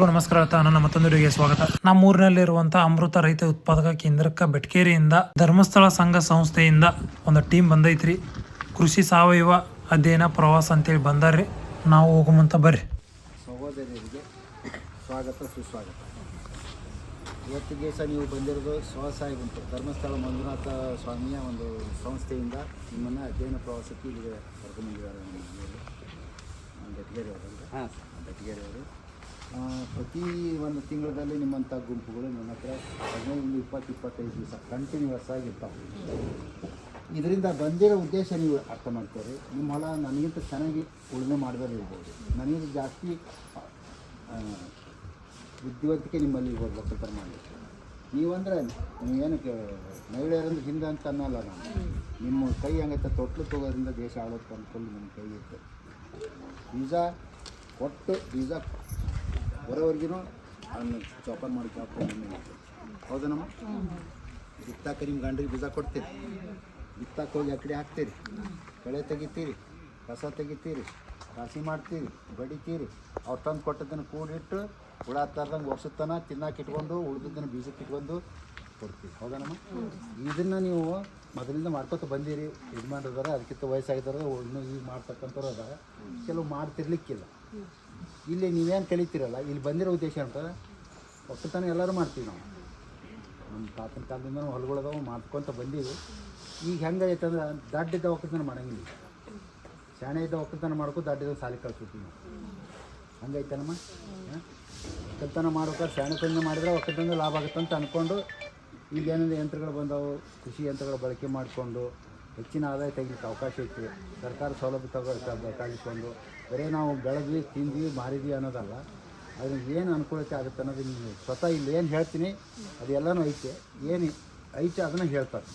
ನಮಸ್ಕಾರ. ನನ್ನ ಮತ್ತೊಂದು ವಿಡಿಯೋಗೆ ಸ್ವಾಗತ. ನಮ್ಮೂರಿನಲ್ಲಿರುವಂತಹ ಅಮೃತ ರೈತ ಉತ್ಪಾದಕ ಕೇಂದ್ರಕ್ಕೆ ಬೆಟ್ಕೇರಿಯಿಂದ ಧರ್ಮಸ್ಥಳ ಸಂಘ ಸಂಸ್ಥೆಯಿಂದ ಒಂದು ಟೀಮ್ ಬಂದೈತ್ರಿ. ಕೃಷಿ ಸಾವಯವ ಅಧ್ಯಯನ ಪ್ರವಾಸ ಅಂತೇಳಿ ಬಂದಾರ್ರಿ. ನಾವು ಹೋಗುವಂತ ಬರ್ರಿ. ಸಹೋದರರಿಗೆ ಸ್ವಾಗತ ಸುಸ್ವಾಗತ. ಇವತ್ತಿಗೆ ಸಹ ನೀವು ಬಂದಿರೋದು ಸ್ವಸಹಾಯ ಗುಂಪು ಧರ್ಮಸ್ಥಳ ಮಂಜುನಾಥ ಸ್ವಾಮಿಯ ಒಂದು ಸಂಸ್ಥೆಯಿಂದ ನಿಮ್ಮನ್ನು ಅಧ್ಯಯನ ಪ್ರವಾಸಕ್ಕೆ ಇಲ್ಲಿಗೆ ಕರ್ಕೊಂಡ್ಬಂದಿದ್ದಾರೆ. ಬೆಟ್ಗೇರಿ ಅವರಲ್ಲಿ ಬೆಟ್ಗೇರಿ ಅವರು ಪ್ರತಿ ಒಂದು ತಿಂಗಳಲ್ಲಿ ನಿಮ್ಮಂಥ ಗುಂಪುಗಳು ನನ್ನ ಹತ್ರ 15-20-25 ದಿವಸ ಕಂಟಿನ್ಯೂಸ್ ಆಗಿರ್ತಾವೆ. ಇದರಿಂದ ಬಂದಿರೋ ಉದ್ದೇಶ ನೀವು ಅರ್ಥ ಮಾಡ್ತೀರಿ. ನಿಮ್ಮ ಹೊಲ ನನಗಿಂತ ಚೆನ್ನಾಗಿ ಉಳುಮೆ ಮಾಡಿದ್ರೆ ಇರ್ಬೋದು, ನನಗಿಂತ ಜಾಸ್ತಿ ಬುದ್ಧಿವಂತಿಕೆ ನಿಮ್ಮಲ್ಲಿ ಇರ್ಬೋದು. ಒಕ್ಕಲ್ತನ ಮಾಡಲಿಕ್ಕೆ ನೀವಂದರೆ ನೀವೇನಕ್ಕೆ ಮಹಿಳೆಯರಂದ್ರೆ ಹಿಂದೆ ಅಂತ ಅನ್ನಲ್ಲ. ನಾನು ನಿಮ್ಮ ಕೈ ಹಂಗೈತೆ ತೊಟ್ಲು ತಗೋದ್ರಿಂದ ದೇಶ ಆಳೋಕ್ಕೆ ಅಂದ್ಕೊಂಡು ನಿಮ್ಮ ಕೈ ಇರ್ತದೆ. ಬೀಜ ಕೊಟ್ಟು ಬೀಜ ಬರೋವರೆಗೂ ಅದನ್ನು ಚೋಪನ್ ಮಾಡಿ ಹಾಕೊಂಡು ಹೌದಾ ನಮ್ಮ ಬಿತ್ತಾಕ ನಿಮ್ಮ ಗಂಡ್ರಿಗೆ ಬೀಜ ಕೊಡ್ತೀರಿ, ಬಿತ್ತಾಕ ಹೋಗಿ ಆ ಕಡೆ ಹಾಕ್ತೀರಿ, ಕಳೆ ತೆಗಿತೀರಿ, ಕಸ ತೆಗಿತೀರಿ, ರಾಶಿ ಮಾಡ್ತೀರಿ, ಬಡಿತೀರಿ. ಅವ್ರು ತಂದು ಕೊಟ್ಟದನ್ನು ಕೂಡಿಟ್ಟು ಹುಳ ತರ್ದಂಗೆ ವರ್ಷತನ ತಿನ್ನಕ್ಕೆ ಇಟ್ಕೊಂಡು ಉಳಿದದ್ದನ್ನು ಬೀಜಕ್ಕೆ ಇಟ್ಕೊಂಡು ಕೊಡ್ತೀವಿ. ಹೌದಾ ನಮ್ಮ ಇದನ್ನು ನೀವು ಮೊದಲಿಂದ ಮಾಡ್ಕೊತ ಬಂದಿರಿ. ಯಜಮಾನ್ರದಾರ ಅದಕ್ಕಿಂತ ವಯಸ್ಸಾಗಿದ್ದಾರೆ, ಇನ್ನೂ ಈಗ ಮಾಡ್ತಕ್ಕಂಥವ್ರು ಅದಾರ, ಕೆಲವು ಮಾಡ್ತಿರ್ಲಿಕ್ಕಿಲ್ಲ. ಇಲ್ಲಿ ನೀವೇನು ಕಲಿತೀರಲ್ಲ, ಇಲ್ಲಿ ಬಂದಿರೋ ಉದ್ದೇಶ ಅಂತ ಒಕ್ಕಲ್ತನ ಎಲ್ಲರೂ ಮಾಡ್ತೀವಿ ನಾವು. ನಮ್ಮ ತಾತನ ಕಾಲದಿಂದ ಹೊಲಗಳದಾವು ಮಾಡ್ಕೊತ ಬಂದೀವಿ. ಈಗ ಹೆಂಗೈತೆ ಅಂದ್ರೆ ದಡ್ಡಿದ್ದ ಒಕ್ಕಲ್ತನ ಮಾಡೋಂಗಿಲ್ಲ. ಶಾಣೆ ಇದ್ದ ಒಕ್ಕಲ್ತನ ಮಾಡ್ಕೊ ದಡ್ಡಿದ್ದ ಸಾಲಿ ಕಳ್ಸ್ಬಿಡ್ತೀವಿ ನಾವು. ಹಂಗೈತೆ ನಮ್ಮ ಒಕ್ಕಲ್ತನ ಮಾಡ್ಬೇಕಾದ್ರೆ ಶಾಣೆತನ ಮಾಡಿದ್ರೆ ಒಕ್ಕಲ್ತನ ಲಾಭ ಆಗುತ್ತೆ ಅಂತ ಅಂದ್ಕೊಂಡು ಈಗ ಏನಂದ್ರೆ ಯಂತ್ರಗಳು ಬಂದವು, ಕೃಷಿ ಯಂತ್ರಗಳ ಬಳಕೆ ಮಾಡಿಕೊಂಡು ಹೆಚ್ಚಿನ ಆದಾಯ ತೆಗಿಲಿಕ್ಕೆ ಅವಕಾಶ ಐತಿ. ಸರ್ಕಾರ ಸೌಲಭ್ಯ ಬೇಕಾಗಿಸ್ಕೊಂಡು ಬರೀ ನಾವು ಬೆಳೆದ್ವಿ ತಿಂದ್ವಿ ಮಾರಿದ್ವಿ ಅನ್ನೋದಲ್ಲ, ಅದ್ರಿಂದ ಏನು ಅನುಕೂಲತೆ ಆಗುತ್ತೆ ಅನ್ನೋದು ನೀವು ಸ್ವತಃ ಇಲ್ಲಿ ಏನು ಹೇಳ್ತೀನಿ ಅದೆಲ್ಲನೂ ಐತೆ. ಏನು ಐತೆ ಅದನ್ನು ಹೇಳ್ತಾರೆ.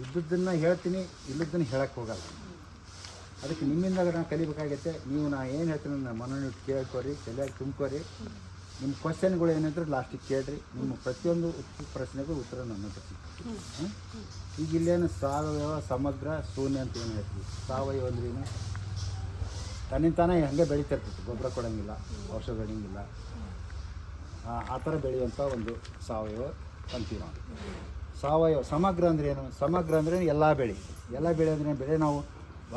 ಇದ್ದದ್ದನ್ನು ಹೇಳ್ತೀನಿ, ಇಲ್ಲದನ್ನು ಹೇಳಕ್ಕೆ ಹೋಗಲ್ಲ. ಅದಕ್ಕೆ ನಿಮ್ಮಿಂದ ನಾನು ಕಲಿಬೇಕಾಗೈತೆ. ನೀವು ನಾ ಏನು ಹೇಳ್ತೀನಿ ನನ್ನ ಮನೋನಿಟ್ಟು ಕೇಳ್ಕೊರಿ, ತಲೆಯಾಗಿ ತುಂಬ್ಕೊರಿ. ನಿಮ್ಮ ಕ್ವಶನ್ಗಳು ಏನಿದ್ರೆ ಲಾಸ್ಟಿಗೆ ಕೇಳ್ರಿ. ನಿಮ್ಮ ಪ್ರತಿಯೊಂದು ಪ್ರಶ್ನೆಗೂ ಉತ್ತರ ನನ್ನ ಹತ್ರ. ಈಗ ಇಲ್ಲೇನು ಸಾವಯವ ಸಮಗ್ರ ಶೂನ್ಯ ಅಂತ ಏನು ಹೇಳ್ತೀವಿ. ಸಾವಯವ ಅಂದ್ರೇನು? ತನ್ನಿಂತಾನೇ ಹಾಗೆ ಬೆಳೀತಿರ್ತೈತಿ, ಗೊಬ್ಬರ ಕೊಡೋಂಗಿಲ್ಲ, ಔಷಧ ಹೊಡೆಯಂಗಿಲ್ಲ, ಆ ಥರ ಬೆಳೆಯುವಂಥ ಒಂದು ಸಾವಯವ ಅಂತೀವಿ ನಾವು. ಸಾವಯವ ಸಮಗ್ರ ಅಂದ್ರೇನು? ಸಮಗ್ರ ಅಂದ್ರೆ ಎಲ್ಲ ಬೆಳೆ ಅಂದ್ರೆ ಬೆಳೆ ನಾವು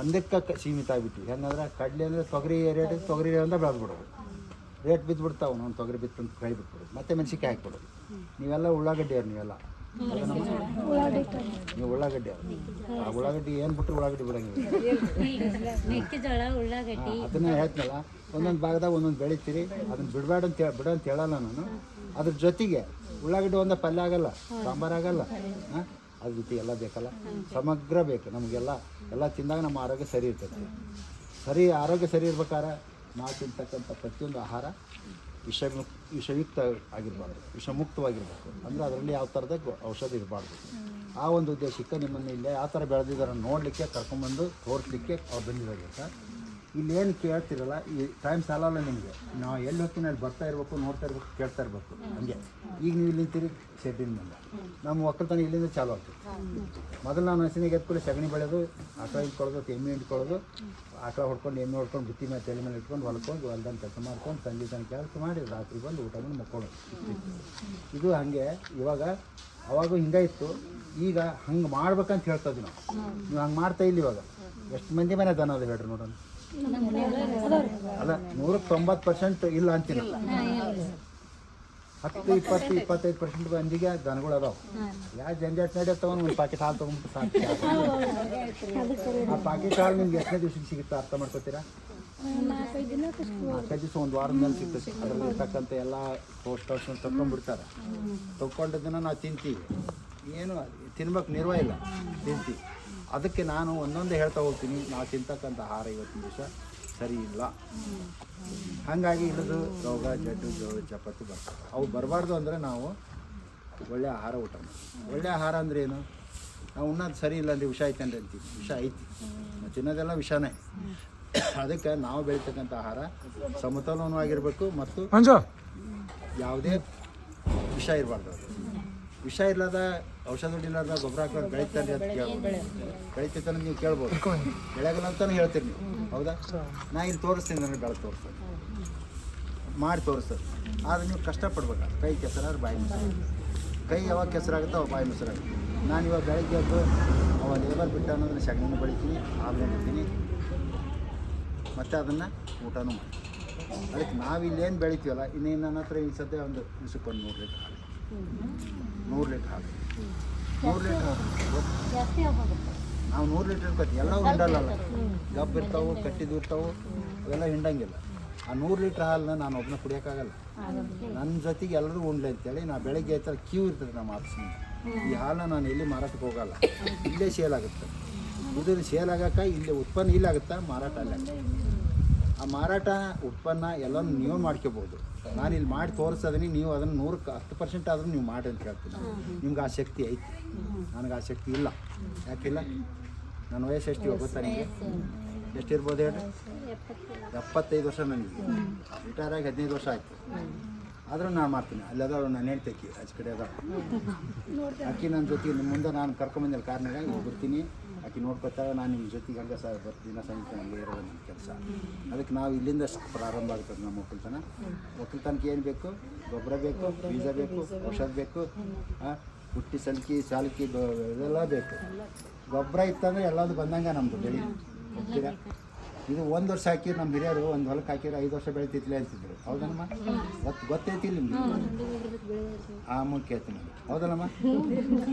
ಒಂದಕ್ಕೆ ಸೀಮಿತ ಆಗಿಬಿಟ್ಟು. ಹೆಂಗಂದ್ರೆ ಕಡಲೆ ಅಂದರೆ ತೊಗರಿ ರೇಟ್ ತೊಗರಿ ಅಂತ ಬೆಳೆದ್ಬಿಡೋದು, ರೇಟ್ ಬಿದ್ದುಬಿಡ್ತಾವೆ. ನಾವು ತೊಗರಿ ಬಿತ್ತಂತ ಕೈ ಬಿಟ್ಬಿಡೋದು, ಮತ್ತೆ ಮೆಣಸಿನ್ಕಾಯಿ ಹಾಕ್ಬಿಡೋದು. ನೀವೆಲ್ಲ ಉಳ್ಳಾಗಡ್ಡಿಯವ್ರು, ನೀವೆಲ್ಲ ನೀವು ಉಳ್ಳಾಗಡ್ಡಿ ಅವ್ರು. ಆ ಉಳ್ಳಾಗಡ್ಡಿ ಏನು ಬಿಟ್ಟರು ಉಳ್ಳಾಗಡ್ಡಿ ಬಿಡೋಂಗಿಲ್ಲ. ಅದನ್ನೇ ಹೇಳ್ತೀನಲ್ಲ, ಒಂದೊಂದು ಭಾಗದಾಗ ಒಂದೊಂದು ಬೆಳಿತೀರಿ, ಅದನ್ನು ಬಿಡಬೇಡ ಅಂತ ಹೇಳಲ್ಲ ನಾನು. ಅದ್ರ ಜೊತೆಗೆ ಉಳ್ಳಾಗಡ್ಡಿ ಒಂದೇ ಪಲ್ಯ ಆಗಲ್ಲ, ಸಾಂಬಾರು ಆಗಲ್ಲ. ಅದ್ರ ಜೊತೆ ಎಲ್ಲ ಬೇಕಲ್ಲ, ಸಮಗ್ರ ಬೇಕು ನಮಗೆಲ್ಲ. ಎಲ್ಲ ತಿಂದಾಗ ನಮ್ಮ ಆರೋಗ್ಯ ಸರಿ ಇರ್ತೈತಿ. ಆರೋಗ್ಯ ಸರಿ ಇರ್ಬೇಕಾದ್ರೆ ನಾವು ತಿಂತಕ್ಕಂಥ ಪ್ರತಿಯೊಂದು ಆಹಾರ ವಿಷಯುಕ್ತ ಆಗಿರಬಾರ್ದು, ವಿಷಮುಕ್ತವಾಗಿರ್ಬೇಕು. ಅಂದರೆ ಅದರಲ್ಲಿ ಯಾವ ಥರದ ಔಷಧ ಇರಬಾರ್ದು. ಆ ಒಂದು ಉದ್ದೇಶಕ್ಕೆ ನಿಮ್ಮನ್ನು ಇಲ್ಲೇ ಯಾವ ಥರ ಬೆಳೆದಿದ್ದಾರೆ ನೋಡಲಿಕ್ಕೆ ಕರ್ಕೊಂಡ್ಬಂದು ತೋರಿಸ್ಲಿಕ್ಕೆ ಅವ್ರು ಬಂದಿದ್ದಾರೆ ಸರ್. ಇಲ್ಲಿ ಏನು ಕೇಳ್ತಿರಲ್ಲ, ಈ ಟೈಮ್ ಸಾಲಲ್ಲ ನಿಮಗೆ. ನಾವು ಎಲ್ಲಿ ಹೋಗ್ತೀನಿ ಅಲ್ಲಿ ಬರ್ತಾ ಇರಬೇಕು, ನೋಡ್ತಾ ಇರಬೇಕು, ಕೇಳ್ತಾ ಇರಬೇಕು. ಹಂಗೆ ಈಗ ನೀವು ಇಲ್ಲಿ ನಿಂತೀರಿ ಶೆಡ್ಡಿನ ಮುಂದೆ, ನಮ್ಮ ಒಕ್ಕಲ್ತನ ಇಲ್ಲಿಂದ ಚಾಲು ಆಗ್ತದೆ. ಮೊದಲು ನಾವು ಹಸಿನಿಗೆ ಎತ್ಕೊಳ್ಳಿ ಸಗಣಿ ಬೆಳೆದು, ಆಕಳ ಇಟ್ಕೊಳ್ಳೋದು, ಎಮ್ಮೆ ಇಟ್ಕೊಳ್ಳೋದು, ಆಕಳ ಹೊಡ್ಕೊಂಡು ಎಮ್ಮೆ ಹೊಡ್ಕೊಂಡು ಬುತ್ತಿ ಮೇಲೆ ತಲೆ ಮೇಲೆ ಇಟ್ಕೊಂಡು ಹೊಲ್ಕೊಂಡು ಹೊಲ್ದಂಗೆ ಕೆಲಸ ಮಾಡ್ಕೊಂಡು ಸಂಜೆ ತನಕ ಕೆಲಸ ಮಾಡಿ ರಾತ್ರಿ ಬಂದು ಊಟ ಮಾಡಿ ಮಕ್ಕೊಳ್ಳೋದು. ಇದು ಹಾಗೆ. ಅವಾಗ ಹಿಂಗೆ ಇತ್ತು, ಈಗ ಹಂಗೆ ಮಾಡ್ಬೇಕಂತ ಹೇಳ್ತಾ ಇದ್ವಿ ನಾವು. ನೀವು ಹಂಗೆ ಮಾಡ್ತಾ ಇಲ್ಲ. ಇವಾಗ ಎಷ್ಟು ಮಂದಿ ಮನೆ ದನ ಅದು ಹೇಳ್ರಿ ನೋಡೋಣ. ಅಲ್ಲ, 190% ಇಲ್ಲ ಅಂತೀನಿ. 10-20-25% ಮಂದಿಗೆ ದನಗಳು ಅದಾವೆ. ಯಾವ ಜಂಜಾಟ್ ನಡೆಯತ್ತವ, ಒಂದು ಪಾಕೆಟ್ ಹಾಲು ತೊಗೊಂಡ್ಬಿಟ್ಟು ಸಾಕು. ಆ ಪಾಕೆಟ್ ಹಾಲು ನಿಮ್ಗೆ ಎಷ್ಟನೇ ದಿವ್ಸಕ್ಕೆ ಸಿಗುತ್ತೆ ಅರ್ಥ ಮಾಡ್ಕೋತೀರಾ? 4-5 ದಿವಸ, ಒಂದು ವಾರದ ಮೇಲೆ ಸಿಗ್ತದೆ. ಅದರಲ್ಲಿ ಇರ್ತಕ್ಕಂಥ ಎಲ್ಲ ಪೋಸ್ಟ್ ತೊಗೊಂಡ್ಬಿಡ್ತಾರೆ. ತೊಗೊಂಡದನ್ನು ನಾವು ತಿಂತೀವಿ. ಏನು ತಿನ್ಬೇಕು ನಿರ್ವಹ ಇಲ್ಲ, ತಿಂತೀವಿ. ಅದಕ್ಕೆ ನಾನು ಒಂದೊಂದೇ ಹೇಳ್ತಾ ಹೋಗ್ತೀನಿ. ನಾವು ತಿಂತಕ್ಕಂಥ ಆಹಾರ ಇವತ್ತಿನ ದಿವಸ ಸರಿ ಇಲ್ಲ. ಹಾಗಾಗಿ ಇಲ್ಲದು ರೋಗ ಜಡ್ಡು ಚಪಾತಿ ಬರ್ತವೆ. ಅವು ಬರಬಾರ್ದು ಅಂದರೆ ನಾವು ಒಳ್ಳೆಯ ಆಹಾರ ಊಟ ಮಾಡಿ. ಒಳ್ಳೆಯ ಆಹಾರ ಅಂದರೆ ಏನು? ನಾವು ಉಣ್ಣೋದು ಸರಿ ಇಲ್ಲ ಅಂದರೆ ವಿಷ ಐತೆ ಅಂದರೆ ಅಂತೀವಿ. ವಿಷ ಐತಿ, ನಾವು ತಿನ್ನೋದೆಲ್ಲ ವಿಷನೇ. ಅದಕ್ಕೆ ನಾವು ಬೆಳೀತಕ್ಕಂಥ ಆಹಾರ ಸಮತೋಲನವಾಗಿರಬೇಕು ಮತ್ತು ಯಾವುದೇ ವಿಷ ಇರಬಾರ್ದು. ವಿಷ ಇರ್ಲಾದ ಔಷಧ ಹೊಡಿಲಾರ್ದ ಗೊಬ್ಬರ ಹಾಕೋದು ಬೆಳೀತಾರೆ ಅಂತ ಕೇಳ್ಬೋದು. ಬೆಳೀತೈತೆ ನೀವು ಕೇಳ್ಬೋದು. ಬೆಳೆಗಲ್ಲ ಅಂತಲೇ ಹೇಳ್ತೀರಿ ನೀವು, ಹೌದಾ? ನಾ ಇಲ್ಲಿ ತೋರಿಸ್ತೀನಿ, ನನಗೆ ಬೆಳೆ ತೋರಿಸ್ತೀನಿ. ಮಾಡಿ ತೋರಿಸ್ತದೆ. ಆದರೆ ನೀವು ಕಷ್ಟಪಡ್ಬೇಕು. ಕೈ ಕೆಸರಾದ್ರೆ ಬಾಯಿ ಮೊಸರು. ಕೈ ಯಾವಾಗ ಕೆಸರಾಗುತ್ತೆ ಅವಾಗ ಬಾಯಿ ಮೊಸರಾಗುತ್ತೆ. ನಾನು ಇವಾಗ ಬೆಳಗ್ಗೆ ಎದ್ದು ಅವ ಲೇಬರ್ ಬಿಟ್ಟ ಅನ್ನೋದನ್ನ ಸಗಣಿನೂ ಬೆಳಿತೀನಿ, ಹಾಲು ಬೆಳಿತೀನಿ, ಮತ್ತು ಅದನ್ನು ಊಟನೂ ಮಾಡ್ತೀನಿ. ಅದಕ್ಕೆ ನಾವು ಇಲ್ಲೇನು ಬೆಳಿತೀವಲ್ಲ, ಇನ್ನೇನು ನನ್ನ ಹತ್ರ ಈ ಸದ್ಯ ಒಂದು ದಿವ್ಸಕ್ಕೊಂದು 100 ಲೀಟ್ರ್ ಹಾಲು, 100 ಲೀಟ್ರ್ ಹಾಲು, 100 ಲೀಟ್ರ್ ಹಾಲು. ನಾವು 100 ಲೀಟ್ರ್ ಇರ್ಕೋತೀವಿ, ಎಲ್ಲವೂ ಹಿಂಡಲ್ಲ. ಗಬ್ಬು ಇರ್ತಾವೆ, ಕಟ್ಟಿದ್ದು ಇರ್ತಾವೆ, ಅವೆಲ್ಲ ಹಿಂಡಂಗಿಲ್ಲ. ಆ 100 ಲೀಟ್ರ್ ಹಾಲನ್ನ ನಾನು ಒಬ್ಬನ ಕುಡಿಯೋಕ್ಕಾಗಲ್ಲ. ನನ್ನ ಜೊತೆಗೆ ಎಲ್ಲರೂ ಉಂಡ್ಲಿ ಅಂತೇಳಿ ನಾ ಬೆಳಗ್ಗೆ ಈ ಥರ ಕ್ಯೂ ಇರ್ತದೆ ನಮ್ಮ ಆಫೀಸ್ನಿಂದ. ಈ ಹಾಲನ್ನ ನಾನು ಎಲ್ಲಿ ಮಾರಾಟಕ್ಕೆ ಹೋಗಲ್ಲ, ಇಲ್ಲೇ ಸೇಲ್ ಆಗುತ್ತೆ. ಇದು ಸೇಲ್ ಆಗೋಕೆ ಇಲ್ಲಿ ಉತ್ಪನ್ನ ಇಲ್ಲಾಗುತ್ತೆ, ಮಾರಾಟ ಅಲ್ಲಾಗುತ್ತೆ. ಆ ಮಾರಾಟ ಉತ್ಪನ್ನ ಎಲ್ಲನೂ ನೀವು ಮಾಡ್ಕೋಬೋದು. ನಾನು ಇಲ್ಲಿ ಮಾಡಿ ತೋರಿಸೋದೀನಿ, ನೀವು ಅದನ್ನು 100ಕ್ಕೆ 10% ಆದರೂ ನೀವು ಮಾಡಿ ಅಂತ ಹೇಳ್ತೀನಿ. ನಿಮ್ಗೆ ಆ ಶಕ್ತಿ ಐತಿ, ನನಗೆ ಆ ಶಕ್ತಿ ಇಲ್ಲ. ಯಾಕಿಲ್ಲ? ನನ್ನ ವಯಸ್ಸು ಎಷ್ಟು ಗೊತ್ತಾ ನಿಮಗೆ? ಎಷ್ಟಿರ್ಬೋದು ಹೇಳಿ? 75 ವರ್ಷ ನನಗೆ. ರಿಟೈರ್ ಆಗಿ 15 ವರ್ಷ ಆಯಿತು. ಆದರೂ ನಾನು ಮಾಡ್ತೀನಿ. ಅಲ್ಲದ ನಾನು ಹೇಳ್ತೇಕಿ ಆಚೆ ಕಡೆ ಅದ ಅಕ್ಕಿ ನನ್ನ ಜೊತೆಗೆ ನಿಮ್ಮ ಮುಂದೆ ನಾನು ಕರ್ಕೊಂಬಂದಿಲ್ಲ ಕಾರ್ನಾಗ ಹೋಗ್ಬಿಡ್ತೀನಿ. ಆಕೆ ನೋಡ್ಕೊತಾಳೆ, ನಾನು ನಿಮ್ಮ ಜೊತೆಗೆ ಹಂಗೆ ದಿನ ಸಂಗೀತ ಹಂಗೆ ಇರೋದು ನನ್ನ ಕೆಲಸ. ಅದಕ್ಕೆ ನಾವು ಇಲ್ಲಿಂದ ಪ್ರಾರಂಭ ಆಗ್ತದೆ ನಮ್ಮ ಒಕ್ಕಲ್ತನಕ್ಕೆ ಏನು ಬೇಕು? ಗೊಬ್ಬರ ಬೇಕು, ಬೀಜ ಬೇಕು, ಔಷಧ ಬೇಕು, ಹುಟ್ಟಿ ಸಾಲಕಿ ಇದೆಲ್ಲ ಬೇಕು. ಗೊಬ್ಬರ ಇತ್ತಂದರೆ ಎಲ್ಲದು ಬಂದಂಗೆ ನಮ್ಮದು ಬೆಳೆ ಹೋಗ್ತೀರಾ. ಇದು 1 ವರ್ಷ ಹಾಕಿ ನಮ್ಮ ಹಿರಿಯರು ಒಂದು ಹೊಲಕ್ಕೆ ಹಾಕಿದ್ರೆ 5 ವರ್ಷ ಬೆಳಿತಿತ್ಲೆ ಅಂತಿದ್ರು. ಹೌದಲ್ಲಮ್ಮ? ಗೊತ್ತೈತಿಲ್ಲ ನಿಮ್ಗೆ? ಆ ಮುಖ್ಯ ಹೇಳ್ತೀನಿ. ಹೌದಲ್ಲಮ್ಮ?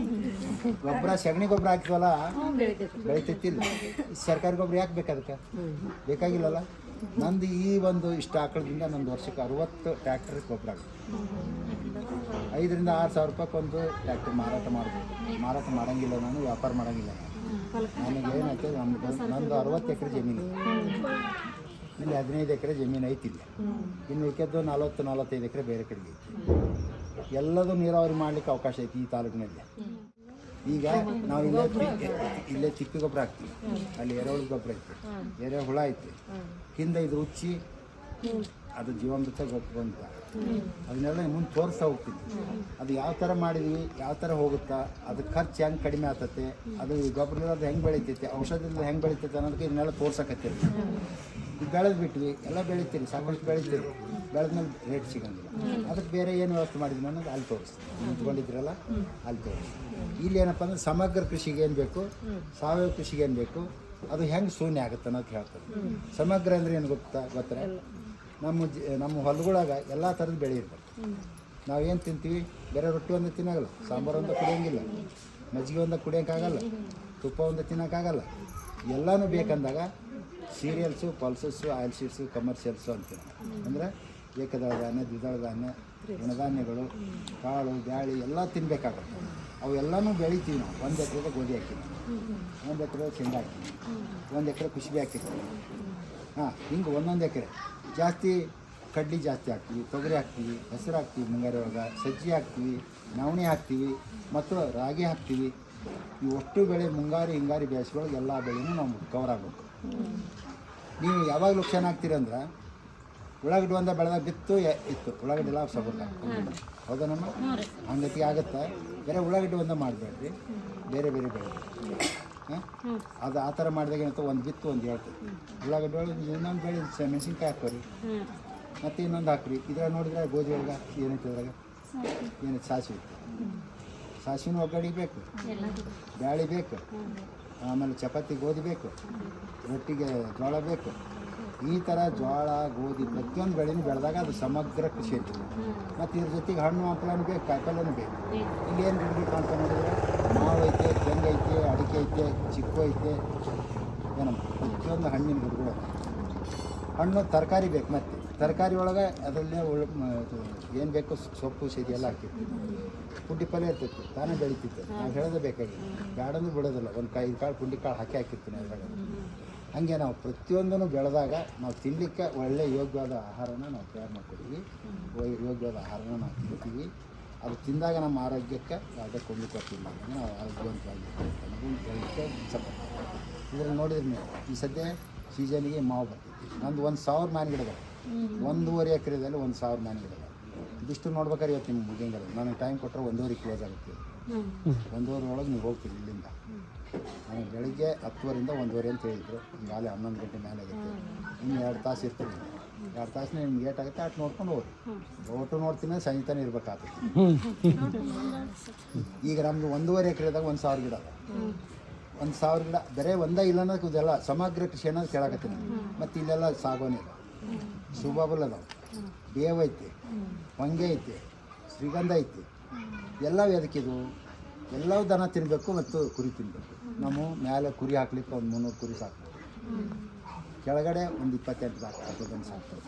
ಗೊಬ್ಬರ ಸಗಣಿ ಗೊಬ್ಬರ ಹಾಕ್ತೀವಲ್ಲ, ಬೆಳಿತೈತಿಲ್ಲ. ಸರ್ಕಾರಿ ಗೊಬ್ಬರ ಯಾಕೆ ಬೇಕು? ಅದಕ್ಕೆ ಬೇಕಾಗಿಲ್ಲಲ್ಲ. ನಂದು ಈ ಒಂದು ಇಷ್ಟ ಆಕಳದಿಂದ ನಂದು ವರ್ಷಕ್ಕೆ 60 ಟ್ರ್ಯಾಕ್ಟರ್ ಗೊಬ್ಬರ ಆಗುತ್ತೆ. 5,000 to 6,000 ರೂಪಾಯಿಗೊಂದು ಟ್ರ್ಯಾಕ್ಟರ್ ಮಾರಾಟ ಮಾಡ್ಬೋದು. ಮಾರಾಟ ಮಾಡೋಂಗಿಲ್ಲ, ನಾನು ವ್ಯಾಪಾರ ಮಾಡೋಂಗಿಲ್ಲ. ನನಗೆ ಏನಾಯ್ತು, ನಂದು 60 ಎಕರೆ ಜಮೀನು, ಇಲ್ಲಿ 15 ಎಕರೆ ಜಮೀನು ಐತಿಲ್ಲ. ಇನ್ನು ಉಳಿಕೆದ್ದು 40-45 ಎಕರೆ ಬೇರೆ ಕಡೆಗೆ ಐತಿ. ಎಲ್ಲದೂ ನೀರಾವರಿ ಮಾಡಲಿಕ್ಕೆ ಅವಕಾಶ ಐತಿ ಈ ತಾಲೂಕಿನಲ್ಲಿ. ಈಗ ನಾವು ಇಲ್ಲೇ ತಿಪ್ಪಿ ಗೊಬ್ಬರ ಹಾಕ್ತೀವಿ, ಅಲ್ಲಿ ಎರೆಹುಳ ಗೊಬ್ಬರ ಐತಿ, ಎರೆಹುಳ ಐತಿ, ಹಿಂದೆ ಇದು ಉಚ್ಚಿ ಅದು ಜೀವಾಮೃತ ಗೊಬ್ಬರ ಅಂತ, ಅದನ್ನೆಲ್ಲ ಮುಂದೆ ತೋರಿಸ್ತಾ ಹೋಗ್ತೀನಿ. ಅದು ಯಾವ ಥರ ಮಾಡಿದ್ವಿ, ಯಾವ ಥರ ಹೋಗುತ್ತಾ, ಅದು ಖರ್ಚು ಹೆಂಗೆ ಕಡಿಮೆ ಆಗ್ತೈತೆ, ಅದು ಗೊಬ್ಬರದ್ದು ಹೆಂಗೆ ಬೆಳಿತೈತೆ, ಔಷಧದಿಂದ ಹೆಂಗೆ ಬೆಳಿತೈತೆ ಅನ್ನೋದಕ್ಕೆ ಇದನ್ನೆಲ್ಲ ತೋರ್ಸಕತ್ತೀರಿ. ಈಗ ಬೆಳೆದು ಬಿಟ್ವಿ, ಎಲ್ಲ ಬೆಳಿತೀರಿ, ಸಾಕಷ್ಟು ಬೆಳಿತೀರಿ, ಬೆಳೆದ್ಮೇಲೆ ರೇಟ್ ಸಿಗೋಂಗಿಲ್ಲ. ಅದಕ್ಕೆ ಬೇರೆ ಏನು ವ್ಯವಸ್ಥೆ ಮಾಡಿದ್ವಿ ಅನ್ನೋದು ಅಲ್ಲಿ ತೋರಿಸ್ತೀವಿ. ನಿಂತ್ಕೊಂಡಿದ್ರಲ್ಲ ಅಲ್ಲಿ ತೋರಿಸ್ತೀವಿ. ಇಲ್ಲಿ ಏನಪ್ಪ ಅಂದರೆ ಸಮಗ್ರ ಕೃಷಿಗೆ ಏನು ಬೇಕು, ಸಾವಯವ ಕೃಷಿಗೆ ಏನು ಬೇಕು, ಅದು ಹೆಂಗೆ ಶೂನ್ಯ ಆಗುತ್ತೆ ಅನ್ನೋದು ಹೇಳ್ತಾರೆ. ಸಮಗ್ರ ಅಂದರೆ ಏನು ಗೊತ್ತಾರೆ? ನಮ್ಮ ಹೊಲಗಳಾಗ ಎಲ್ಲ ಥರದ ಬೆಳೆ ಇರ್ಬೇಕು. ನಾವೇನು ತಿಂತೀವಿ? ಬೇರೆ ರೊಟ್ಟಿ ಒಂದು ತಿನ್ನೋಗಲ್ಲ, ಸಾಂಬಾರು ಒಂದು ಕುಡಿಯೋಂಗಿಲ್ಲ, ಮಜ್ಜಿಗೆ ಒಂದು ಕುಡಿಯೋಕ್ಕಾಗಲ್ಲ, ತುಪ್ಪ ಒಂದು ತಿನ್ನೋಕ್ಕಾಗಲ್ಲ. ಎಲ್ಲನೂ ಬೇಕಂದಾಗ ಸೀರಿಯಲ್ಸು, ಪಲ್ಸಸ್ಸು, ಆಯಿಲ್ ಶೀಟ್ಸು, ಕಮರ್ಷಿಯಲ್ಸು ಅಂತೀವಿ. ಅಂದರೆ ಏಕದಳ ಧಾನ್ಯ, ದ್ವಿದಳ ಧಾನ್ಯ, ಗುಣಧಾನ್ಯಗಳು, ಕಾಳು, ಬ್ಯಾಳಿ ಎಲ್ಲ ತಿನ್ನಬೇಕಾಗುತ್ತೆ. ಅವೆಲ್ಲನೂ ಬೆಳಿತೀವಿ ನಾವು. 1 ಎಕರೆಗೆ ಗೋಧಿ ಹಾಕಿವಿ, 1 ಎಕರೆ ಶೇಂಗಾ ಹಾಕಿವಿ, 1 ಎಕರೆ ಕುಸುಬೆ ಹಾಕಿರ್ತೀವಿ. ಹಿಂಗೆ 1 ಎಕರೆ ಜಾಸ್ತಿ ಕಡ್ಲಿ ಜಾಸ್ತಿ ಹಾಕ್ತೀವಿ, ತೊಗರಿ ಹಾಕ್ತೀವಿ, ಹೆಸರು ಹಾಕ್ತೀವಿ, ಮುಂಗಾರು ಒಳಗೆ ಸಜ್ಜಿ ಹಾಕ್ತೀವಿ, ನವಣೆ ಹಾಕ್ತೀವಿ ಮತ್ತು ರಾಗಿ ಹಾಕ್ತೀವಿ. ಈ ಒಟ್ಟು ಬೆಳೆ ಮುಂಗಾರು ಹಿಂಗಾರಿ ಬೇಸಿಗೆಯೊಳಗೆ ಎಲ್ಲ ಬೆಳೆನೂ ನಾವು ಕವರ್ ಆಗಬೇಕು. ನೀವು ಯಾವಾಗ ಲಕ್ಷಣ ಆಗ್ತೀರಂದ್ರೆ ಉಳ್ಳಾಗಡ್ಡಿ ಒಂದ ಬೆಳೆದಾಗ ಬಿತ್ತು ಇತ್ತು, ಉಳ್ಳಾಗಡ್ಡಿ ಎಲ್ಲ ಸಬರ್ಗ ಹೌದಾ ನಮ್ಮ ಹಂಗತಿ ಆಗುತ್ತೆ. ಬೇರೆ ಉಳ್ಳಾಗಡ್ಡಿ ಒಂದ ಮಾಡಬೇಡ್ರಿ, ಬೇರೆ ಬೇರೆ ಬೆಳೆ. ಅದು ಆ ಥರ ಮಾಡಿದಾಗ ಏನಂತ ಒಂದು ಬಿತ್ತು ಒಂದು ಹೇಳ್ತದೆ. ಉಳ್ಳಾಗಡ್ಡಿ ಒಳಗೆ ಇನ್ನೊಂದು ಬೆಳೆ ಮೆಣಸಿನ್ಕಾಯಿ ಹಾಕೋರಿ, ಮತ್ತು ಇನ್ನೊಂದು ಹಾಕ್ರಿ. ಇದ್ರಾಗ ನೋಡಿದ್ರೆ ಗೋಧಿ ಒಳಗೆ ಏನೈತೆ, ಇದ್ರಾಗ ಏನೈತೆ ಸಾಸಿವೆ ಇತ್ತು, ಸಾಸಿವೆನೂ ಒಗ್ಗಡಿಗೆ ಬೇಕು, ಬ್ಯಾಳಿ ಬೇಕು, ಆಮೇಲೆ ಚಪಾತಿ ಗೋಧಿ ಬೇಕು, ರೊಟ್ಟಿಗೆ ಜೋಳ ಬೇಕು. ಈ ಥರ ಜೋಳ, ಗೋಧಿ ಪ್ರತಿಯೊಂದು ಬೆಳೆನೂ ಬೆಳೆದಾಗ ಅದು ಸಮಗ್ರ ಕೃಷಿ ಐತಿ. ಮತ್ತು ಇದ್ರ ಜೊತೆಗೆ ಹಣ್ಣು ಹಂಪಲೂ ಬೇಕು, ಕಾಯಿಪಲ್ಯನೂ ಬೇಕು. ಇಲ್ಲೇನು ಗಿಡಬೇಕು ಅಂತ ನೋಡಿದ್ರೆ ಮಾವು ಐತೆ, ತೆಂಗು ಐತೆ, ಅಡಿಕೆ ಐತೆ, ಚಿಕ್ಕು ಐತೆ, ಏನಮ್ಮ ಪ್ರತಿಯೊಂದು ಹಣ್ಣಿನ ಗಿಡಗಳು. ಹಣ್ಣು ತರಕಾರಿ ಬೇಕು. ಮತ್ತು ತರಕಾರಿ ಒಳಗೆ ಅದರಲ್ಲೇ ಏನು ಬೇಕು ಸೊಪ್ಪು ಸೆದಿ ಎಲ್ಲ ಹಾಕಿರ್ತೀವಿ. ಪುಂಡಿ ಪಲ್ಯ ಇರ್ತೈತಿ, ತಾನೇ ಬೆಳಿತಿತ್ತು. ನಾವು ಹೇಳೋದೇ ಬೇಕಾಗಿ ಬ್ಯಾಡಂದ್ರೂ ಬಿಡೋದಿಲ್ಲ. ಒಂದು 5 ಕಾಳು ಪುಂಡಿ ಕಾಳು ಹಾಕಿರ್ತೀನಿ ಅದ್ರಾಗ. ಹಾಗೆ ನಾವು ಪ್ರತಿಯೊಂದನ್ನು ಬೆಳೆದಾಗ ನಾವು ತಿನ್ನಲಿಕ್ಕೆ ಒಳ್ಳೆಯ ಯೋಗ್ಯವಾದ ಆಹಾರನ ನಾವು ತಯಾರು ಮಾಡ್ಕೊತೀವಿ, ಯೋಗ್ಯವಾದ ಆಹಾರನ ನಾವು ತಿಂತೀವಿ. ಅದು ತಿಂದಾಗ ನಮ್ಮ ಆರೋಗ್ಯಕ್ಕೆ ಯಾವುದೇ ಕೊಂದು ಕೊಟ್ಟಿಲ್ಲ, ನಾವು ಆರೋಗ್ಯವಂತವಾಗಿರ್ತೀವಿ ಅನ್ನೋದು ಹೇಳಲಿಕ್ಕೆ ಇಷ್ಟಪಡ್ತೀವಿ. ಇದರಲ್ಲಿ ನೋಡಿದ್ರೆ ನೀವು ಈ ಸದ್ಯ ಸೀಸನಿಗೆ ಮಾವು ಬರ್ತೈತಿ. ನಂದು 1,000 ಮಾವಿನ ಗಿಡ ಇದೆ. 1.5 ಎಕರೆದಲ್ಲಿ 1,000 ಮಾವಿನ ಗಿಡ ಇದೆ. ಇದಿಷ್ಟು ನೋಡ್ಬೇಕಾದ್ರೆ ಇವತ್ತು ನಿಮ್ಗೆ ಮುಗಿಯಂಗಿಲ್ಲ. ನನಗೆ ಟೈಮ್ ಕೊಟ್ಟರೆ 1:15 ಕ್ಲೋಸ್ ಆಗುತ್ತೆ. 1:15 ಒಳಗೆ ನೀವು ಹೋಗ್ತೀರಿ ಇಲ್ಲಿಂದ. ನನಗೆ ಬೆಳಿಗ್ಗೆ 10 ಗಂಟೆಯಿಂದ 1:15 ಅಂತ ಹೇಳಿದ್ರು. ಈಗಾಗಲೇ 11 ಗಂಟೆ ಮೇಲೆ ಆಗುತ್ತೆ. ಇನ್ನು 2 ತಾಸು ಇರ್ತೀವಿ. 2 ತಾಸು ನಿಮ್ಗೆ ಏಟ್ ಆಗುತ್ತೆ ಅಷ್ಟು ನೋಡ್ಕೊಂಡು ಹೋಗಿ ಓಟು ನೋಡ್ತೀನಿ ಸಂಜೆ ತನಕ ಇರ್ಬೇಕಾಗ್ತದೆ. ಈಗ ನಮ್ದು 1.5 ಎಕರೆದಾಗ 1,000 ಗಿಡ ಅದ. 1,000 ಗಿಡ ಬರೀ ಇಲ್ಲ ಅನ್ನೋದು ಇದೆಲ್ಲ ಸಮಗ್ರ ಕೃಷಿ ಅನ್ನೋದು ಕೇಳಕತ್ತೀನಿ. ಮತ್ತು ಇಲ್ಲೆಲ್ಲ ಸಾಗೋನಿ ಅದ, ಸುಬಾಬಲ್ ಅದಾವ, ಬೇವು ಐತಿ, ಹೊಂಗೆ ಐತಿ, ಶ್ರೀಗಂಧ ಐತಿ, ಎಲ್ಲವೂ ಎದಕ್ಕಿದು ಎಲ್ಲವೂ ದನ ತಿನ್ನಬೇಕು ಮತ್ತು ಕುರಿ ತಿನ್ನಬೇಕು. ನಾವು ಮೇಲೆ ಕುರಿ ಹಾಕ್ಲಿಕ್ಕೆ ಒಂದು 300 ಕುರಿ ಸಾಕ್ಬೇಕು, ಕೆಳಗಡೆ ಒಂದು 28 ದನ ಸಾಕ್ತೇವೆ.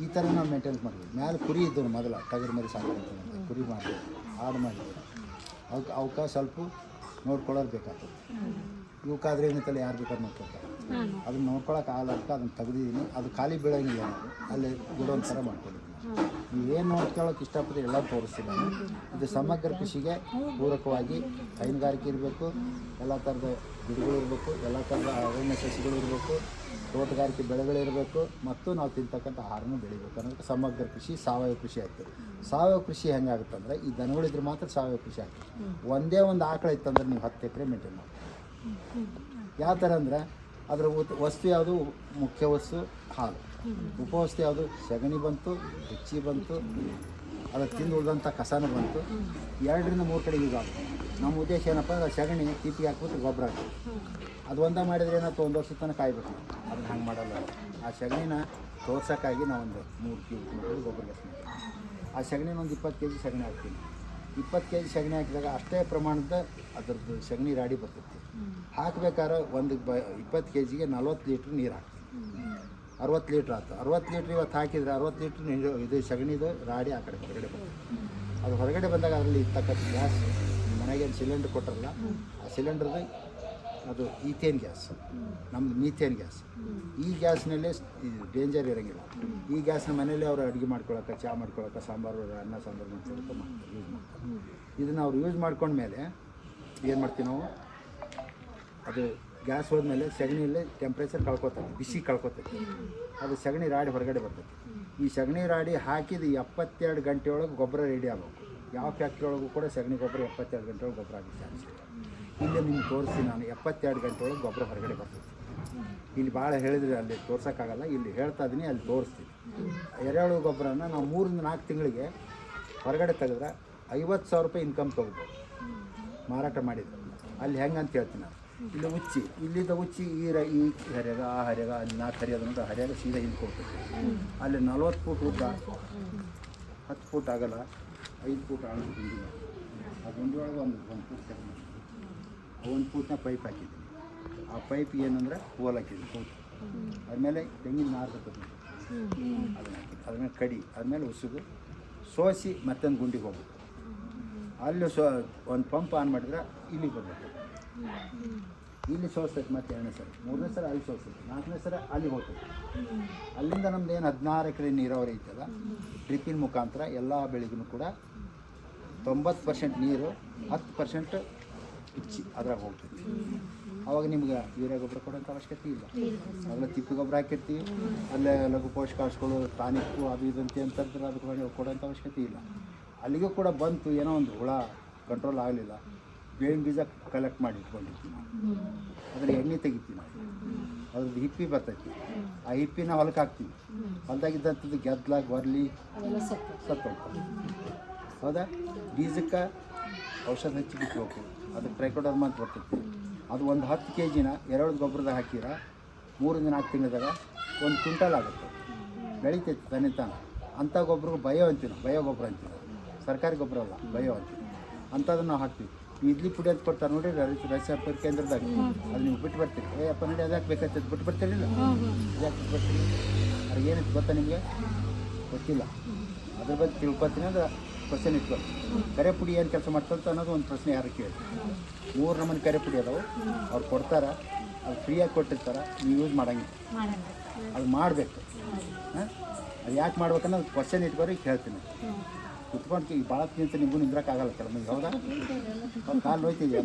ಈ ಥರ ನಾವು ಮೇಂಟೈನ್ಸ್ ಮಾಡ್ತೀವಿ. ಮೇಲೆ ಕುರಿ ಇದ್ದವು ಮೊದಲ ಟಗರು ಮರಿ ಸಾಕ್ತಾರೆ, ಕುರಿ ಮಾಡ್ತೀವಿ, ಆಡು ಮಾಡ್ತೀವಿ. ಅವಕ್ಕೆ ಸ್ವಲ್ಪ ನೋಡ್ಕೊಳ್ಳೋದು ಬೇಕಾಗ್ತದೆ. ಇವಕ್ಕಾದ್ರೆ ಏನೈತಲ್ಲ ಯಾರು ಬೇಕಾದ್ರೆ ನೋಡ್ಕೊಳ್ತಾರೆ. ಅದನ್ನು ನೋಡ್ಕೊಳಕ್ಕೆ ಆಗಲ್ಲ, ಅದನ್ನು ತೆಗ್ದಿದ್ದೀನಿ. ಅದು ಖಾಲಿ ಬೀಳೋಂಗಿಲ್ಲ, ನಾವು ಅಲ್ಲಿ ಬಿಡೋಂಥ ಥರ ಮಾಡ್ಕೊಂಡಿದ್ದೀನಿ. ನೀವೇನು ನೋಡ್ಕೊಳ್ಳೋಕೆ ಇಷ್ಟಪಟ್ಟು ಎಲ್ಲ ತೋರಿಸ್ತೀನಿ. ಇದು ಸಮಗ್ರ ಕೃಷಿಗೆ ಪೂರಕವಾಗಿ ಹೈನುಗಾರಿಕೆ ಇರಬೇಕು, ಎಲ್ಲ ಥರದ ಗಿಡಗಳು ಇರಬೇಕು, ಎಲ್ಲ ಥರದ ಅರಣ್ಯ ಸಸ್ಯಗಳು ಇರಬೇಕು, ತೋಟಗಾರಿಕೆ ಬೆಳೆಗಳಿರಬೇಕು, ಮತ್ತು ನಾವು ತಿಂತಕ್ಕಂಥ ಆಹಾರನೂ ಬೆಳಿಬೇಕು ಅನ್ನೋದಕ್ಕೆ ಸಮಗ್ರ ಕೃಷಿ ಸಾವಯವ ಕೃಷಿ ಆಗ್ತದೆ. ಸಾವಯವ ಕೃಷಿ ಹೆಂಗಾಗುತ್ತೆ ಅಂದರೆ ಈ ದನಗಳಿದ್ರೆ ಮಾತ್ರ ಸಾವಯವ ಕೃಷಿ ಆಗ್ತದೆ. ಒಂದೇ ಒಂದು ಆಕಳ ಇತ್ತಂದ್ರೆ ನೀವು 10 ಎಕರೆ ಮೇಂಟೈನ್ ಮಾಡಿ. ಯಾವ ಥರ ಅಂದರೆ ಅದರ ವಸ್ತು ಯಾವುದು ಮುಖ್ಯ ವಸ್ತು ಹಾಲು, ಉಪವಸ್ತು ಯಾವುದು ಸಗಣಿ ಬಂತು, ಹೆಚ್ಚಿ ಬಂತು, ಅದು ತಿಂದು ಉಳಿದಂಥ ಕಸನೂ ಬಂತು. 2 ರಿಂದ 3 ಕಡೆ ಯೂಸ್ ಆಗುತ್ತೆ. ನಮ್ಮ ಉದ್ದೇಶ ಏನಪ್ಪ ಅಂದ್ರೆ ಸಗಣಿ ತಿಪ್ಪಿ ಹಾಕ್ಬಿಟ್ಟು ಗೊಬ್ಬರ ಹಾಕಿ ಅದು ಒಂದೇ ಮಾಡಿದರೆ ಏನಾಯ್ತು 1 ವರ್ಷದ ತನಕ ಕಾಯ್ಬೇಕು. ಅದನ್ನ ಹಂಗೆ ಮಾಡಲ್ಲ. ಆ ಸಗಣಿನ ತೋರ್ಸೋಕ್ಕಾಗಿ ನಾವು ಒಂದು 3 kg ಗೊಬ್ಬರ ಲೆಕ್ಕ ಮಾಡ್ತೀವಿ. ಆ ಸಗಣಿನ ಒಂದು 20 kg ಸಗಣಿ ಹಾಕ್ತೀನಿ. 20 kg ಸಗಣಿ ಹಾಕಿದಾಗ ಅಷ್ಟೇ ಪ್ರಮಾಣದ ಅದರದ್ದು ಸಗಣಿ ರಾಡಿ ಬರ್ತೈತಿ. ಹಾಕ್ಬೇಕಾದ್ರೆ 20 kgಗೆ 40 ಲೀಟ್ರ್ ನೀರು ಹಾಕ್ತೀನಿ. 60 ಲೀಟ್ರ್ ಆಯ್ತು. 60 ಲೀಟ್ರ್ ಇವತ್ತು ಹಾಕಿದರೆ 60 ಲೀಟ್ರ್ ನೀರು ಇದು ಸಗಣಿದು ರಾಡಿ ಆ ಕಡೆ ಹೊರಗಡೆ ಬರ್ತದೆ. ಅದು ಹೊರಗಡೆ ಬಂದಾಗ ಅದರಲ್ಲಿ ಇರ್ತಕ್ಕಂಥ ಗ್ಯಾಸ್, ಮನೆಗೇನು ಸಿಲಿಂಡ್ರ್ ಕೊಟ್ಟರಲ್ಲ, ಆ ಸಿಲಿಂಡ್ರದ ಅದು ಈಥೇನ್ ಗ್ಯಾಸ್, ನಮ್ಮದು ಮೀಥೇನ್ ಗ್ಯಾಸ್. ಈ ಗ್ಯಾಸ್ನಲ್ಲೇ ಡೇಂಜರ್ ಇರೋಂಗಿಲ್ಲ. ಈ ಗ್ಯಾಸ್ನ ಮನೇಲಿ ಅವರು ಅಡುಗೆ ಮಾಡ್ಕೊಳಕ್ಕೆ, ಚಹಾ ಮಾಡ್ಕೊಳಕ್ಕೆ, ಸಾಂಬಾರು, ಅನ್ನ ಸಾಂಬಾರು ಮಾಡ್ಕೊಳಕ್ಕೆ ಮಾಡ್ತಾರೆ, ಯೂಸ್ ಮಾಡ್ತಾರೆ. ಇದನ್ನು ಅವ್ರು ಯೂಸ್ ಮಾಡ್ಕೊಂಡ್ಮೇಲೆ ಏನು ಮಾಡ್ತೀವಿ ನಾವು, ಅದು ಗ್ಯಾಸ್ ಹೋದ್ಮೇಲೆ ಸಗಣಿಯಲ್ಲೇ ಟೆಂಪ್ರೇಚರ್ ಕಳ್ಕೊತೈತಿ, ಬಿಸಿ ಕಳ್ಕೊತೈತಿ. ಅದು ಸಗಣಿ ರಾಡಿ ಹೊರಗಡೆ ಬರ್ತೈತಿ. ಈ ಸಗಣಿ ರಾಡಿ ಹಾಕಿದ 72 ಗಂಟೆ ಒಳಗೆ ಗೊಬ್ಬರ ರೆಡಿ ಆಗಬೇಕು. ಯಾವ ಫ್ಯಾಕ್ಟ್ರಿ ಒಳಗೂ ಕೂಡ ಸಗಣಿ ಗೊಬ್ಬರ 72 ಗಂಟೆ ಒಳಗೆ ಗೊಬ್ಬರ ಆಗುತ್ತೆ ಚಾನ್ಸ್. ಇಲ್ಲೇ ನಿಮ್ಗೆ ತೋರಿಸಿ ನಾನು 72 ಗಂಟೆ ಒಳಗೆ ಗೊಬ್ಬರ ಹೊರಗಡೆ ಬರ್ತೈತಿ. ಇಲ್ಲಿ ಭಾಳ ಹೇಳಿದ್ರೆ ಅಲ್ಲಿ ತೋರ್ಸೋಕ್ಕಾಗಲ್ಲ, ಇಲ್ಲಿ ಹೇಳ್ತಾ ಇದ್ದೀನಿ, ಅಲ್ಲಿ ತೋರಿಸ್ತೀನಿ. ಎರೆಹುಳು ಗೊಬ್ಬರನ ನಾವು 3 ರಿಂದ 4 ತಿಂಗಳಿಗೆ ಹೊರಗಡೆ ತೆಗೆದ್ರೆ 50,000 ರೂಪಾಯಿ ಇನ್ಕಮ್ ತೊಗೋಬೋದು ಮಾರಾಟ ಮಾಡಿದ್ರು. ಅಲ್ಲಿ ಹೆಂಗೆ ಅಂತ ಹೇಳ್ತೀನಿ ನಾನು. ಇಲ್ಲಿ ಉಚ್ಚಿ, ಇಲ್ಲಿದ್ದ ಉಚ್ಚಿ ಈ ಹರ್ಯಾಗ, ಆ ಹರ್ಯಾಗ, ಅಲ್ಲಿ 4 ಹರಿಯೋದ ಅಂದ್ರೆ ಹರ್ಯಾಗ ಸೀದಾ ಹಿಂದ್ಕೊಳ್ತೈತಿ. ಅಲ್ಲಿ 40 ಫೂಟ್ ಉದ್ದ, 10 ಫೂಟ್ ಆಗಲ್ಲ, 5 ಫೂಟ್ ಆಳ ಗುಂಡಿ. ಆ ಗುಂಡಿ ಒಳಗೆ ಒಂದು ಫೂಟ್ ತೆಗೆದು 1 ಫೂಟ್ನ ಪೈಪ್ ಹಾಕಿದ್ದೀನಿ. ಆ ಪೈಪ್ ಏನಂದ್ರೆ ಹೋಲ್ ಹಾಕಿದ್ದೀನಿ ಫೂಟ್. ಆದಮೇಲೆ ತೆಂಗಿನ ನಾರು ಬರ್ತದೆ, ಅದನ್ನ ಹಾಕಿದ್ದು. ಅದ್ಮೇಲೆ ಕಡಿ, ಆದಮೇಲೆ ಉಸುಗು ಸೋಸಿ ಮತ್ತೊಂದು ಗುಂಡಿಗೆ ಹೋಗ್ಬೇಕು. ಅಲ್ಲಿ ಒಂದು ಪಂಪ್ ಆನ್ ಮಾಡಿದ್ರೆ ಇಲ್ಲಿಗೆ ಬರಬೇಕು. ಇಲ್ಲಿ ಸೋಸ್ತೈತೆ, ಮತ್ತೆ 2ನೇ ಸಲ, 3ನೇ ಸಲ ಅಲ್ಲಿ ಸೋಸ್ತೈತೆ, 4ನೇ ಸಲ ಅಲ್ಲಿ ಹೋಗ್ತೈತೆ. ಅಲ್ಲಿಂದ ನಮ್ದು ಏನು 16 ಎಕರೆ ನೀರಾವರಿ ಐತಲ್ಲ, ಡ್ರಿಪ್ಪಿನ ಮುಖಾಂತರ ಎಲ್ಲ ಬೆಳೆಗೂ ಕೂಡ 90% ನೀರು, 10% ಉಚ್ಚಿ ಅದ್ರಾಗ ಹೋಗ್ತೈತಿ. ಆವಾಗ ನಿಮ್ಗೆ ಯೂರಿಯಾ ಗೊಬ್ಬರ ಕೊಡೋಂಥ ಅವಶ್ಯಕತೆ ಇಲ್ಲ. ಅವೆಲ್ಲ ತಿಪ್ಪಿ ಗೊಬ್ಬರ ಹಾಕಿರ್ತೀವಿ, ಅಲ್ಲೇ ಲಘು ಪೋಷಕಾಂಶಗಳು, ಟಾನಿಕ್ಕು, ಅದು ಇದಂತೆ ಅಂತಂದ್ರೆ ಅದಕ್ಕೆ ಕೊಡೋಂಥ ಅವಶ್ಯಕತೆ ಇಲ್ಲ. ಅಲ್ಲಿಗೂ ಕೂಡ ಬಂತು, ಏನೋ ಒಂದು ಹುಳ ಕಂಟ್ರೋಲ್ ಆಗಲಿಲ್ಲ, ಬೇವಿನ ಬೀಜ ಕಲೆಕ್ಟ್ ಮಾಡಿ ಇಟ್ಕೊಂಡಿರ್ತೀವಿ ನಾವು. ಅದರ ಎಣ್ಣೆ ತೆಗಿತೀವಿ ನಾವು. ಅದ್ರದ್ದು ಹಿಪ್ಪಿ ಬರ್ತೈತಿ, ಆ ಹಿಪ್ಪಿನ ಹೊಲಕ್ಕೆ ಹಾಕ್ತೀವಿ. ಹೊಲದಾಗಿದ್ದಂಥದ್ದು ಗೆದ್ದಲ, ಗೊರ್ಲಿ ಸತ್ತೋಗ್ತದೆ. ಹೌದಾ? ಬೀಜಕ್ಕೆ ಔಷಧ ಹಚ್ಚಿ ಬಿಟ್ಬೇಕು. ಅದಕ್ಕೆ ಟ್ರೈಕೋಡರ್ಮ ಅಂತ ಬರ್ತೈತಿ. ಅದು ಒಂದು 10 kgನ ಎರೆಹುಳು ಗೊಬ್ಬರದಾಗ ಹಾಕಿರ 3 ರಿಂದ 4 ತಿಂಗಳದಾಗ 1 ಕ್ವಿಂಟಲ್ ಆಗುತ್ತೆ, ಬೆಳಿತೈತಿ ತಾನೆ. ಅಂಥ ಗೊಬ್ಬರ ಬಯೋ ಅಂತೀವಿ ನಾವು, ಬಯೋ ಗೊಬ್ಬರ ಅಂತೀವಿ. ಸರ್ಕಾರಿ ಗೊಬ್ಬರ ಅಲ್ಲ, ಬಯೋ ಅಂತೀವಿ. ಅಂಥದನ್ನು ನಾವು ಹಾಕ್ತೀವಿ. ಇಡ್ಲಿ ಪುಡಿ ಅಂತ ಕೊಡ್ತಾರೆ ನೋಡಿ ರೈತ ಕೇಂದ್ರದಾಗ, ಅದು ನೀವು ಬಿಟ್ಟು ಬರ್ತೀರಿ. ಅಪ್ಪ ನೋಡಿ ಅದಕ್ಕೆ ಬೇಕಂತ ಬಿಟ್ಟು ಬರ್ತೀರಿಲ್ಲ, ಅದಕ್ಕೆ ಬಿಟ್ಟು ಬರ್ತೀರಿ. ಅದು ಏನಂತ ಗೊತ್ತಾ ನಿಮಗೆ? ಗೊತ್ತಿಲ್ಲ. ಅದ್ರ ಬಗ್ಗೆ ತಿಳ್ಕೊತೀನಿ ಅಂದ್ರೆ ಕ್ವಶನ್ ಇಟ್ಕೊಂಡು. ಕರೆ ಪುಡಿ ಏನು ಕೆಲಸ ಮಾಡ್ತಂತ ಅನ್ನೋದು ಒಂದು ಪ್ರಶ್ನೆ ಯಾರು ಕೇಳಿ. 3 ನಮೂನಿ ಕರೆ ಪುಡಿ ಅದಾವೆ, ಅವ್ರು ಕೊಡ್ತಾರೆ, ಅದು ಫ್ರೀಯಾಗಿ ಕೊಟ್ಟಿರ್ತಾರೆ, ನೀವು ಯೂಸ್ ಮಾಡಂಗಿಲ್ಲ. ಅದು ಮಾಡಬೇಕು. ಅದು ಯಾಕೆ ಮಾಡ್ಬೇಕನ್ನೋದು ಕ್ವಶನ್ ಇಟ್ಕೊಂಡು ಹೇಳ್ತೀನಿ. ಕುತ್ಕೊಂಡು ಈಗ ಭಾಳ ತಿಂತ ನಿಮಗೂ ನಿಂದ್ರಕ್ಕಾಗಲ್ಲ ಕೆಲವೊಂದು. ಹೌದಾ? ಅವ್ರು ಕಾಲು ನೋಯ್ತಿದ್ಯಾ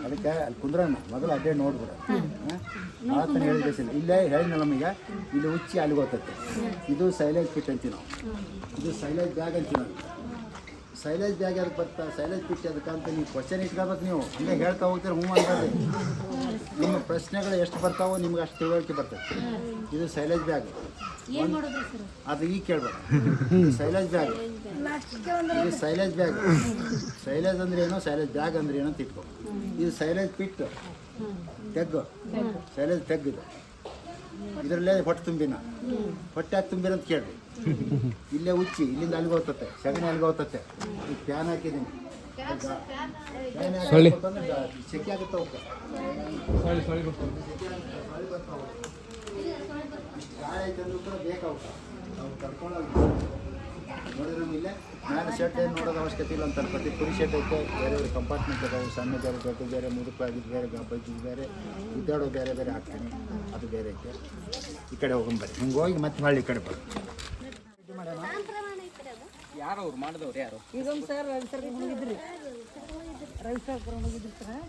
ಅದಕ್ಕೆ ಅಲ್ಲಿ ಕುಂದ್ರಣ್ಣ ಮೊದಲು ಅಡ್ಡೇ ನೋಡ್ಬಿಡ. ಭಾಳ ತನ ಹೇಳಿದ್ದೇಸಿಲ್ಲ. ಇಲ್ಲೇ ಹೇಳಿದ್ನಲ್ಲ ನಮಗೆ, ಇಲ್ಲಿ ಉಚ್ಚಿ ಅಲ್ಲಿಗೆ ಹೋಗ್ತೈತೆ. ಇದು ಸೈಲೇಜ್ ಪಿಟ್ ಅಂತೀವಿ ನಾವು, ಇದು ಸೈಲೇಜ್ ಬ್ಯಾಗ್ ಅಂತೀವಿ ನಾವು. ಸೈಲೇಜ್ ಬ್ಯಾಗ್ ಅದಕ್ಕೆ ಬರ್ತಾ, ಸೈಲೇಜ್ ಪಿಟ್ ಅದಕ್ಕೆ ಅಂತ ನೀವು ಕ್ವಶನ್ ಇಟ್ಕೋಬೇಕು. ನೀವು ಹಂಗೆ ಹೇಳ್ತಾ ಹೋಗ್ತೀರ ಹ್ಞೂ ಅನ್ಬಾರ್ದು. ನಿಮ್ಮ ಪ್ರಶ್ನೆಗಳು ಎಷ್ಟು ಬರ್ತಾವೋ ನಿಮ್ಗೆ ಅಷ್ಟು ತಿಳುವಳಿಕೆ ಬರ್ತದೆ. ಇದು ಸೈಲೇಜ್ ಬ್ಯಾಗ್, ಅದು ಈಗ ಕೇಳ್ಬೇಡ. ಇದು ಸೈಲೇಜ್ ಬ್ಯಾಗ್, ಇದು ಸೈಲೇಜ್ ಬ್ಯಾಗ್. ಸೈಲೇಜ್ ಅಂದ್ರೆ ಏನೋ, ಸೈಲೇಜ್ ಬ್ಯಾಗ್ ಅಂದ್ರೆ ಏನೋ ಅಂತ ಇಟ್ಕೊ. ಇದು ಸೈಲೇಜ್ ಪಿಟ್, ತೆಗ್ಗು, ಸೈಲೇಜ್ ತೆಗ್ಗಿದು. ಇದರಲ್ಲೇ ಹೊಟ್ಟೆ ತುಂಬಿನ, ಹೊಟ್ಟೆ ಹಾಕಿ ತುಂಬಿರ ಅಂತ ಕೇಳಿ. ಇಲ್ಲೇ ಉಚ್ಚಿ, ಇಲ್ಲಿಂದ ಅಲ್ಲಿಗೆ ಹೋಗ್ತತೆ, ಸಗಣಿ ಅಲ್ಲಿಗೆ ಹೋಗ್ತತೆ. ಈಗ ಫ್ಯಾನ್ ಹಾಕಿದ್ದೀನಿ, ಸೆಕೆ ಆಗುತ್ತೆ ಅವಕ್ಕೆ. ಗಾಳಿ ಐತೆ ಅಂದ್ರೂ ಕೂಡ ಬೇಕಾಗುತ್ತೆ, ನಾವು ಕರ್ಕೊಳ್ಳೋದು ನೋಡಿದ್ರೆ ನಮ್ಗೆ ಇಲ್ಲೇ ಮೇಲೆ ಶರ್ಟ್ ಏನು ನೋಡೋದು ಅವಶ್ಯಕತೆ ಇಲ್ಲ ಅಂತ ಪ್ರತಿ ಪುರಿ ಶರ್ಟ್ ಐತೆ. ಬೇರೆ ಬೇರೆ ಕಂಪಾರ್ಟ್ಮೆಂಟ್ ಅದಾವೆ, ಸಣ್ಣ ಬೇರೆ, ದೊಡ್ಡ ಬೇರೆ, ಮುದುಕಾಗಿದ್ದು ಬೇರೆ, ಗಬ್ಬೈದು ಬೇರೆ, ಉದ್ದಾಡೋ ಬೇರೆ ಬೇರೆ ಹಾಕ್ತೀನಿ, ಅದು ಬೇರೆ ಐತೆ. ಈ ಕಡೆ ಹೋಗೊಂಬರ್ರಿ, ಹಿಂಗೆ ಹೋಗಿ ಮತ್ತೆ ಮಾಡಿ ಈ ಕಡೆ ಬರ್ರಿ. ಯಾರು ಅವ್ರು ಮಾಡಿದವ್ರು ಯಾರು? ಈಗ ಸರ್ ರವಿ ಸರ್ ಹೋಗಿದ್ರಿ, ರವಿ ಸರ್ ಹೋಗಿದ್ರಿ ಸರ್.